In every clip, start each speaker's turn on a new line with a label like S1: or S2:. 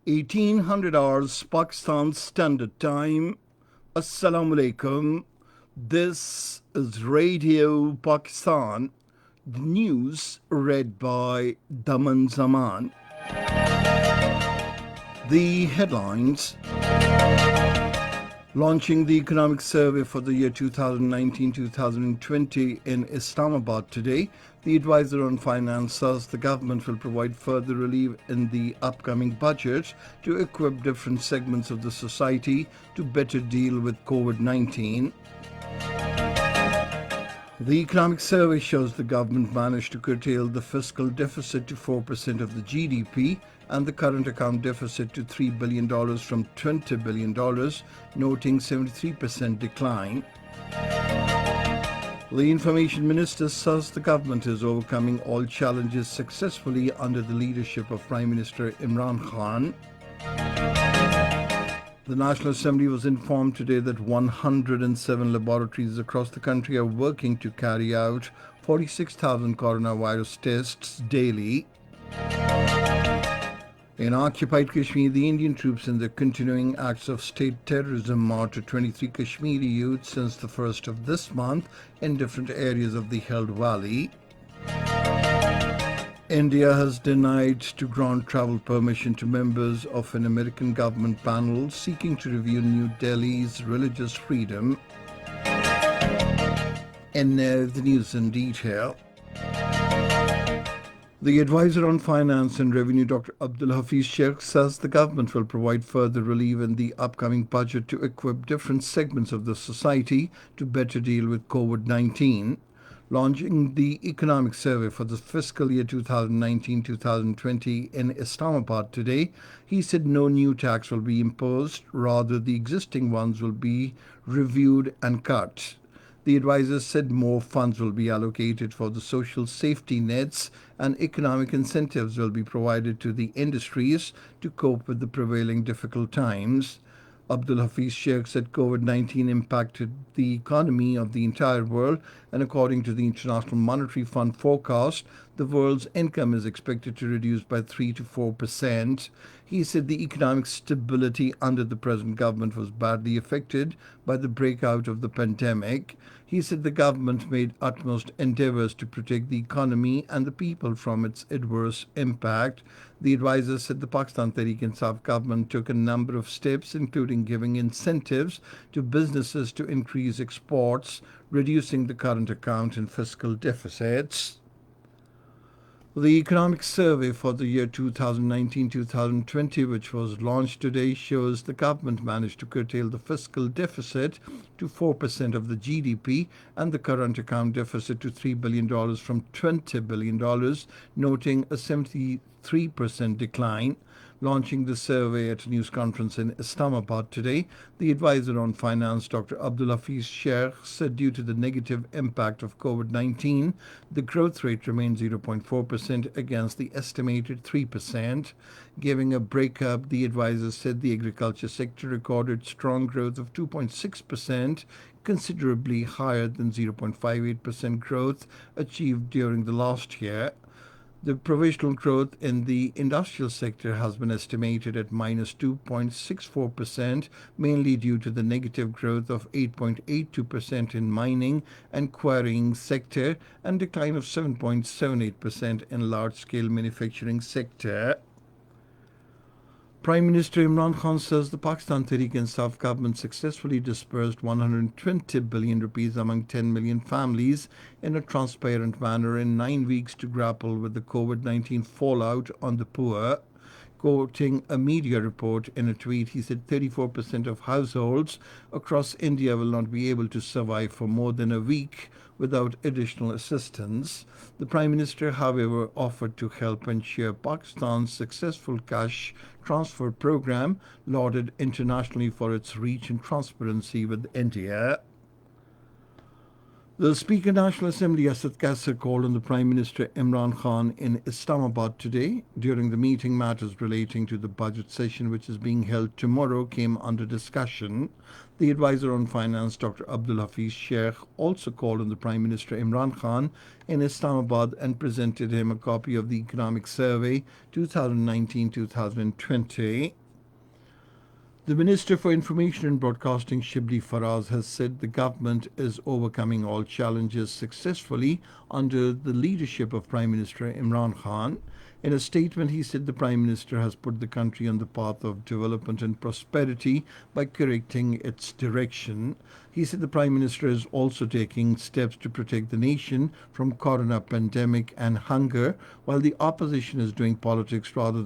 S1: 1800 hours Pakistan Standard Time. Assalamu alaikum. This is Radio Pakistan. The news read by Daman Zaman. The headlines: launching the economic survey for the year 2019-2020 in Islamabad today, the advisor on finance says the government will provide further relief in the upcoming budget to equip different segments of the society to better deal with COVID-19. The economic survey shows the government managed to curtail the fiscal deficit to 4% of the GDP and the current account deficit to $3 billion from $20 billion, noting 73% decline. The information minister says the government is overcoming all challenges successfully under the leadership of Prime Minister Imran Khan. The National Assembly was informed today that 107 laboratories across the country are working to carry out 46,000 coronavirus tests daily. In occupied Kashmir, the Indian troops in the continuing acts of state terrorism martyred 23 Kashmiri youths since the 1st of this month in different areas of the Hild Valley. India has denied to grant travel permission to members of an American government panel seeking to review New Delhi's religious freedom. And now the news in detail. The advisor on finance and revenue, Dr. Abdul Hafiz Sheikh, says the government will provide further relief in the upcoming budget to equip different segments of the society to better deal with COVID-19. Launching the economic survey for the fiscal year 2019-2020 in Islamabad today, he said no new tax will be imposed, rather the existing ones will be reviewed and cut. The advisor said more funds will be allocated for the social safety nets and economic incentives will be provided to the industries to cope with the prevailing difficult times. Abdul Hafiz Sheikh said COVID-19 impacted the economy of the entire world, and according to the International Monetary Fund forecast, the world's income is expected to reduce by 3 to 4%. He said the economic stability under the present government was badly affected by the breakout of the pandemic. He said the government made utmost endeavors to protect the economy and the people from its adverse impact. The advisor said the Pakistan Tehreek-e-Insaf government took a number of steps, including giving incentives to businesses to increase exports, reducing the current account and fiscal deficits. The economic survey for the year 2019-2020, which was launched today, shows the government managed to curtail the fiscal deficit to 4% of the GDP and the current account deficit to $3 billion from $20 billion, noting a 73% decline. Launching the survey at a news conference in Islamabad today, the advisor on finance, Dr. Abdul Hafiz Sheikh, said due to the negative impact of COVID-19, the growth rate remained 0.4% against the estimated 3%. Giving a breakup, the advisor said the agriculture sector recorded strong growth of 2.6%, considerably higher than 0.58% growth achieved during the last year. The provisional growth in the industrial sector has been estimated at minus 2.64%, mainly due to the negative growth of 8.82% in mining and quarrying sector and decline of 7.78% in large-scale manufacturing sector. Prime Minister Imran Khan says the Pakistan Tehreek-e-Insaf government successfully disbursed 120 billion rupees among 10 million families in a transparent manner in 9 weeks to grapple with the COVID-19 fallout on the poor. Quoting a media report in a tweet, he said 34% of households across India will not be able to survive for more than a week without additional assistance. The Prime Minister, however, offered to help ensure Pakistan's successful cash transfer program, lauded internationally for its reach and transparency with India. The Speaker of the National Assembly, Asad Kasser, called on the Prime Minister Imran Khan in Islamabad today. During the meeting, matters relating to the budget session, which is being held tomorrow, came under discussion. The advisor on finance, Dr. Abdul Hafiz Sheikh, also called on the Prime Minister Imran Khan in Islamabad and presented him a copy of the Economic Survey 2019-2020. The Minister for Information and Broadcasting, Shibli Faraz, has said the government is overcoming all challenges successfully under the leadership of Prime Minister Imran Khan. In a statement, he said the Prime Minister has put the country on the path of development and prosperity by correcting its direction. He said the Prime Minister is also taking steps to protect the nation from corona pandemic and hunger, while the opposition is doing politics rather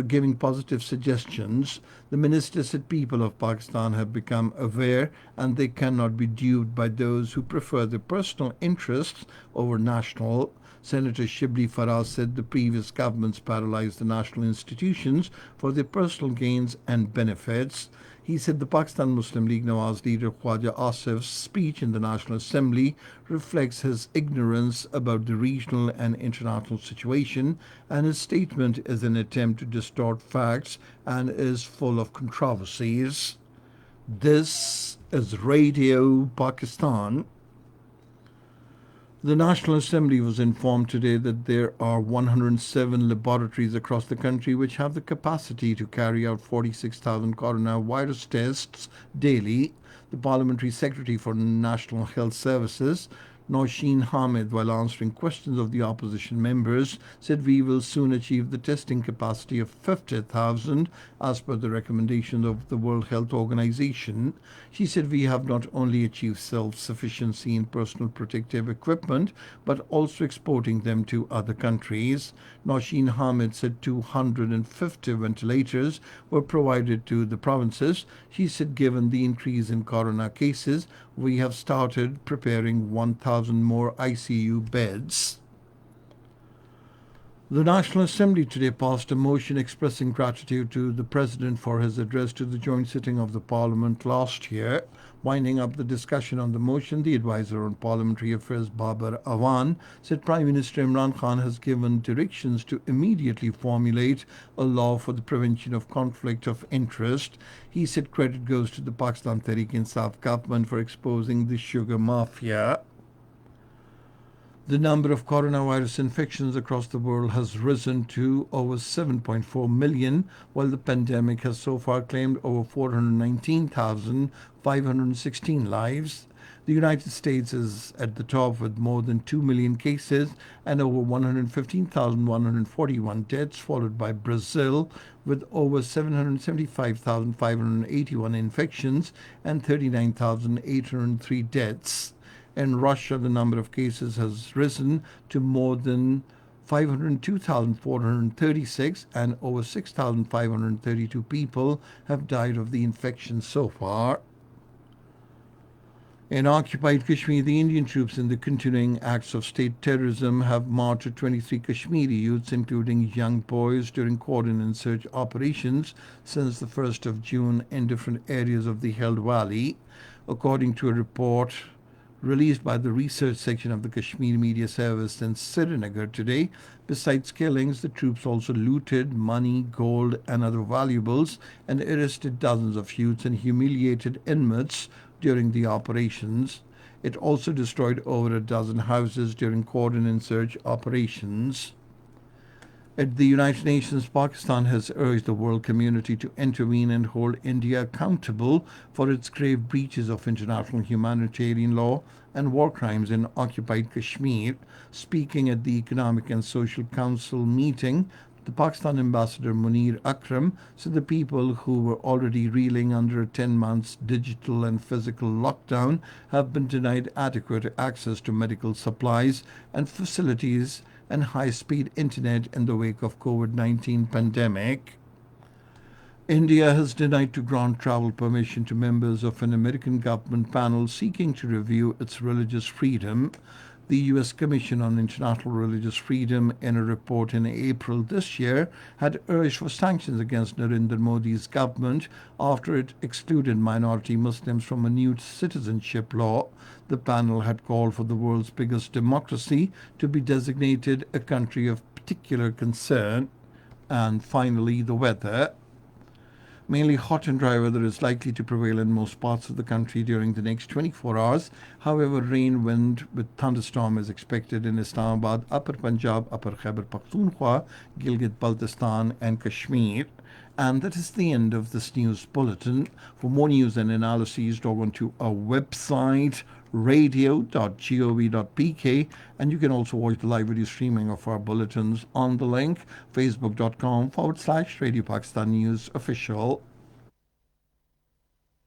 S1: giving positive suggestions. The minister said people of Pakistan have become aware and they cannot be duped by those who prefer their personal interests over national. Senator Shibli Faraz said the previous governments paralyzed the national institutions for their personal gains and benefits. He said the Pakistan Muslim League Nawaz leader Khwaja Asif's speech in the National Assembly reflects his ignorance about the regional and international situation, and his statement is an attempt to distort facts and is full of controversies. This is Radio Pakistan. The National Assembly was informed today that there are 107 laboratories across the country which have the capacity to carry out 46,000 coronavirus tests daily. The Parliamentary Secretary for National Health Services, Nausheen Hamid, while answering questions of the opposition members, said we will soon achieve the testing capacity of 50,000 as per the recommendation of the World Health Organization. She said we have not only achieved self-sufficiency in personal protective equipment but also exporting them to other countries. Nausheen Hamid said 250 ventilators were provided to the provinces. She said given the increase in corona cases, we have started preparing 1,000 more ICU beds. The National Assembly today passed a motion expressing gratitude to the President for his address to the joint sitting of the Parliament last year. Winding up the discussion on the motion, the advisor on Parliamentary Affairs, Babar Awan, said Prime Minister Imran Khan has given directions to immediately formulate a law for the prevention of conflict of interest. He said credit goes to the Pakistan Tehreek-e-Insaf government for exposing the sugar mafia. The number of coronavirus infections across the world has risen to over 7.4 million, while the pandemic has so far claimed over 419,516 lives. The United States is at the top with more than 2 million cases and over 115,141 deaths, followed by Brazil with over 775,581 infections and 39,803 deaths. In Russia, the number of cases has risen to more than 502,436 and over 6,532 people have died of the infection so far. In occupied Kashmir, the Indian troops in the continuing acts of state terrorism have martyred 23 Kashmiri youths, including young boys, during coordinated search operations since the 1st of June in different areas of the Held Valley. According to a report released by the research section of the Kashmir Media Service in Srinagar today, besides killings, the troops also looted money, gold, and other valuables and arrested dozens of youths and humiliated inmates during the operations. It also destroyed over a dozen houses during coordinated search operations. At the United Nations, Pakistan has urged the world community to intervene and hold India accountable for its grave breaches of international humanitarian law and war crimes in occupied Kashmir. Speaking at the Economic and Social Council meeting, the Pakistan ambassador Munir Akram said the people who were already reeling under a 10 months digital and physical lockdown have been denied adequate access to medical supplies and facilities and high-speed internet in the wake of COVID-19 pandemic. India has denied to grant travel permission to members of an American government panel seeking to review its religious freedom. The U.S. Commission on International Religious Freedom, in a report in April this year, had urged for sanctions against Narendra Modi's government after it excluded minority Muslims from a new citizenship law. The panel had called for the world's biggest democracy to be designated a country of particular concern. And finally, the weather. Mainly hot and dry weather is likely to prevail in most parts of the country during the next 24 hours. However, rain, wind with thunderstorm is expected in Islamabad, Upper Punjab, Upper Khyber Pakhtunkhwa, Gilgit-Baltistan and Kashmir. And that is the end of this news bulletin. For more news and analyses, log on to our website, radio.gov.pk, and you can also watch the live video streaming of our bulletins on the link facebook.com/Radio Pakistan News Official.